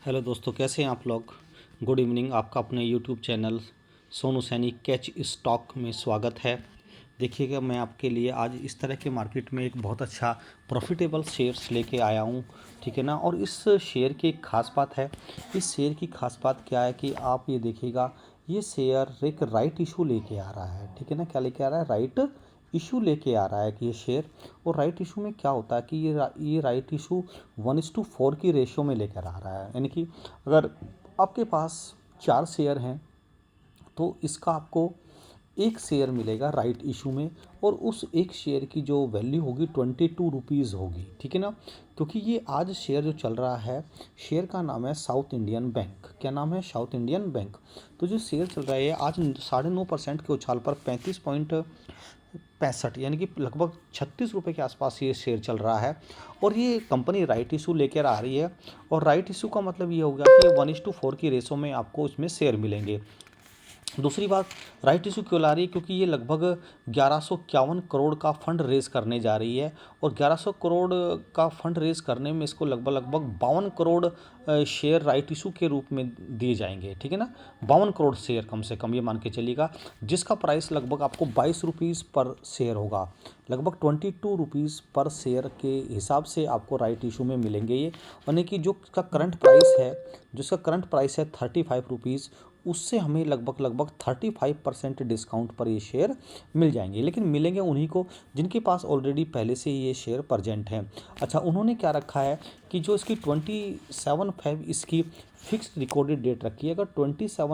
Hello दोस्तों, कैसे हैं आप लोग। Good evening. आपका अपने YouTube channel Sonu Saini catch stock में स्वागत है। देखिएगा, मैं आपके लिए आज इस तरह के मार्केट में एक बहुत अच्छा प्रॉफिटेबल शेयर्स लेके आया हूँ, ठीक है ना। और इस शेयर की एक ख़ास बात है। इस शेयर की ख़ास बात क्या है कि आप ये देखिएगा, ये शेयर एक राइट इशू लेके आ रहा है, ठीक है ना। क्या लेके आ रहा है? राइट इशू लेके आ रहा है कि ये शेयर। और राइट इशू में क्या होता है कि ये राइट इशू 1:4 की रेशियो में लेकर आ रहा है। यानी कि अगर आपके पास 4 शेयर हैं तो इसका आपको एक शेयर मिलेगा राइट इशू में, और उस एक शेयर की जो वैल्यू होगी 22 रुपीज़ होगी, ठीक है ना। क्योंकि ये आज शेयर जो चल रहा है, शेयर का नाम है साउथ इंडियन बैंक। क्या नाम है? South Indian bank. तो जो शेयर चल रहा है आज 9.5% के उछाल पर 35.65 यानी कि लगभग 36 रुपये के आसपास ये शेयर चल रहा है। और ये कंपनी राइट इशू लेकर आ रही है। और राइट इशू का मतलब ये हो गया कि 1:4 की रेशो में आपको इसमें शेयर मिलेंगे। दूसरी बात, राइट इशू क्यों ला रही है? क्योंकि ये लगभग 1151 करोड़ का फंड रेज करने जा रही है। और 1100 करोड़ का फंड रेज करने में इसको लगभग लगभग 52 करोड़ शेयर राइट इशू के रूप में दिए जाएंगे, ठीक है ना। 52 करोड़ शेयर कम से कम ये मान के चलिएगा, जिसका प्राइस लगभग आपको 22 रुपीज़ पर शेयर होगा। लगभग 22 रुपीज़ पर शेयर के हिसाब से आपको राइट इशू में मिलेंगे ये। यानी कि जो इसका करंट प्राइस है, जो इसका करंट प्राइस है 35 रुपीज़, उससे हमें लगभग लगभग 35% डिस्काउंट पर ये शेयर मिल जाएंगे। लेकिन मिलेंगे उन्हीं को जिनके पास ऑलरेडी पहले से ही ये शेयर प्रजेंट हैं। अच्छा, उन्होंने क्या रखा है कि जो इसकी 27 फेब इसकी फिक्स्ड रिकॉर्डेड डेट रखी है। अगर 27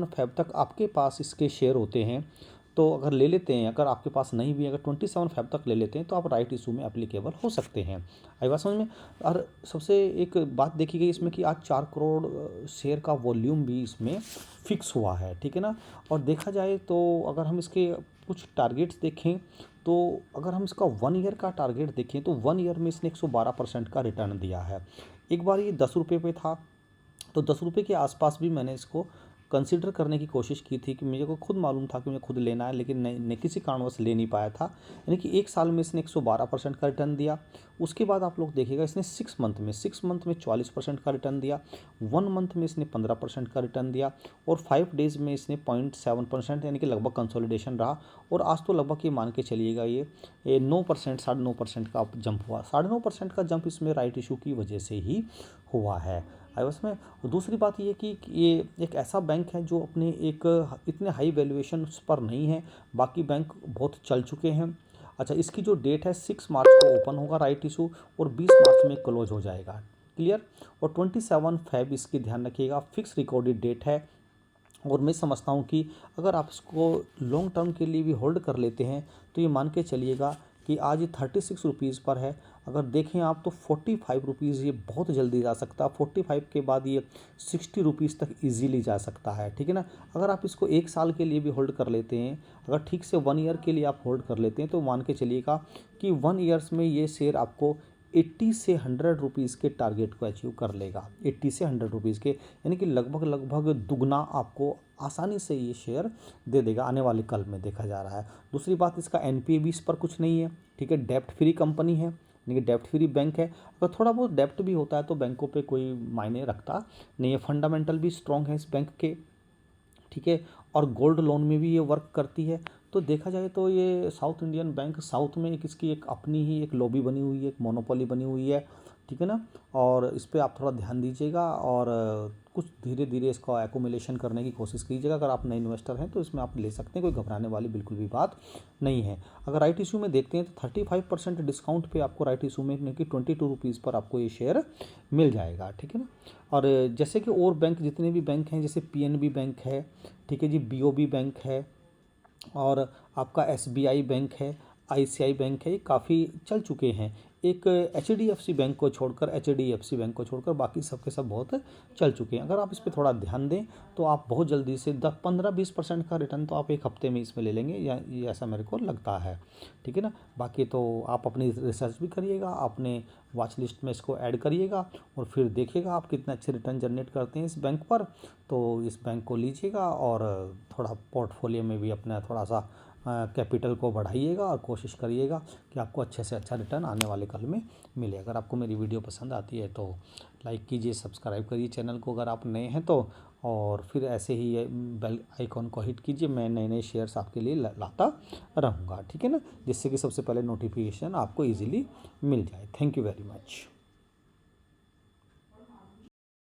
फेब तक आपके पास इसके शेयर होते हैं, तो अगर ले लेते हैं, अगर आपके पास नहीं भी, अगर 27 फेब तक ले लेते हैं तो आप राइट इशू में एप्लीकेबल हो सकते हैं। आई बात समझ में। और सबसे एक बात देखी गई इसमें कि आज 4 करोड़ शेयर का वॉल्यूम भी इसमें फिक्स हुआ है, ठीक है ना। और देखा जाए तो अगर हम इसके कुछ टारगेट्स देखें, तो अगर हम इसका 1 ईयर का टारगेट देखें तो 1 ईयर में इसने 112% का रिटर्न दिया है। एक बार ये 10 रुपये पे था, तो 10 रुपये के आसपास भी मैंने इसको कंसिडर करने की कोशिश की थी कि मुझे को खुद मालूम था कि मुझे खुद लेना है, लेकिन नहीं किसी कारणवश ले नहीं पाया था। यानी कि एक साल में इसने 112% का रिटर्न दिया। उसके बाद आप लोग देखिएगा, इसने 6 मंथ में 40% का रिटर्न दिया। 1 मंथ में इसने 15% का रिटर्न दिया। और 5 डेज़ में इसने 0.7% यानी कि लगभग कंसोलिडेशन रहा। और आज तो लगभग ये मान के चलिएगा ये 9%, 9.5% का जंप हुआ। 9.5% का जंप इसमें राइट इशू की वजह से ही हुआ है। आई उसमें दूसरी बात ये कि ये एक ऐसा बैंक है जो अपने एक इतने हाई वैल्यूएशन पर नहीं है। बाकी बैंक बहुत चल चुके हैं। अच्छा, इसकी जो डेट है 6 मार्च को ओपन होगा राइट इशू, और 20 मार्च में क्लोज हो जाएगा। क्लियर। और 27 फेब इसकी ध्यान रखिएगा, फिक्स रिकॉर्डेड डेट है। और मैं समझता हूँ कि अगर आप इसको लॉन्ग टर्म के लिए भी होल्ड कर लेते हैं तो ये मान के चलिएगा कि आज ये 36 रुपीज़ पर है। अगर देखें आप तो 45 रुपीज़ ये बहुत जल्दी जा सकता है। 45 के बाद ये 60 रुपीज़ तक इजीली जा सकता है, ठीक है ना। अगर आप इसको एक साल के लिए भी होल्ड कर लेते हैं, अगर ठीक से 1 ईयर के लिए आप होल्ड कर लेते हैं, तो मान के चलिएगा कि 1 ईयर्स में ये शेयर आपको 80 से 100 रुपीज़ के टारगेट को अचीव कर लेगा। 80 से 100 रुपीज़ के, यानी कि लगभग लगभग दुगना आपको आसानी से ये शेयर दे देगा आने वाले कल में, देखा जा रहा है। दूसरी बात, इसका एनपीए भी इस पर कुछ नहीं है, ठीक है। डेप्ट फ्री कंपनी है, यानी कि डेप्ट फ्री बैंक है। अगर थोड़ा बहुत डेप्ट भी होता है तो बैंकों पे कोई मायने रखता नहीं है। फंडामेंटल भी स्ट्रॉन्ग है इस बैंक के, ठीक है। और गोल्ड लोन में भी ये वर्क करती है। तो देखा जाए तो ये साउथ इंडियन बैंक, साउथ में एक इसकी एक अपनी ही एक लॉबी बनी हुई है, एक मोनोपोली बनी हुई है, ठीक है ना। और इस पर आप थोड़ा ध्यान दीजिएगा, और कुछ धीरे धीरे इसका एक्यूमुलेशन करने की कोशिश कीजिएगा। अगर आप नए इन्वेस्टर हैं तो इसमें आप ले सकते हैं, कोई घबराने वाली बिल्कुल भी बात नहीं है। अगर राइट इशू में देखते हैं तो 35% डिस्काउंट पे आपको राइट इशू में, यानी कि 22 रुपीज़ पर आपको ये शेयर मिल जाएगा, ठीक है ना। और जैसे कि और बैंक, जितने भी बैंक हैं, जैसे पीएनबी बैंक है, ठीक है जी, बीओबी बैंक है, और आपका एसबीआई बैंक है, आईसीआई बैंक है, ये काफ़ी चल चुके हैं। एक एचडीएफसी बैंक को छोड़कर, एचडीएफसी बैंक को छोड़कर बाकी सब के सब बहुत चल चुके हैं। अगर आप इस पर थोड़ा ध्यान दें तो आप बहुत जल्दी से 10, 15, 20% का रिटर्न तो आप एक हफ्ते में इसमें ले लेंगे, या ये ऐसा मेरे को लगता है, ठीक है ना। बाकी तो आप अपनी रिसर्च भी करिएगा, अपने वॉच लिस्ट में इसको ऐड करिएगा, और फिर देखिएगा आप कितने अच्छे रिटर्न जनरेट करते हैं इस बैंक पर। तो इस बैंक को लीजिएगा, और थोड़ा पोर्टफोलियो में भी अपना थोड़ा सा कैपिटल को बढ़ाइएगा और कोशिश करिएगा कि आपको अच्छे से अच्छा रिटर्न आने वाले कल में मिले। अगर आपको मेरी वीडियो पसंद आती है तो लाइक कीजिए, सब्सक्राइब करिए चैनल को अगर आप नए हैं तो, और फिर ऐसे ही बेल आइकॉन को हिट कीजिए। मैं नए नए शेयर्स आपके लिए लाता रहूँगा, ठीक है ना, जिससे कि सबसे पहले नोटिफिकेशन आपको ईजिली मिल जाए। Thank you very much.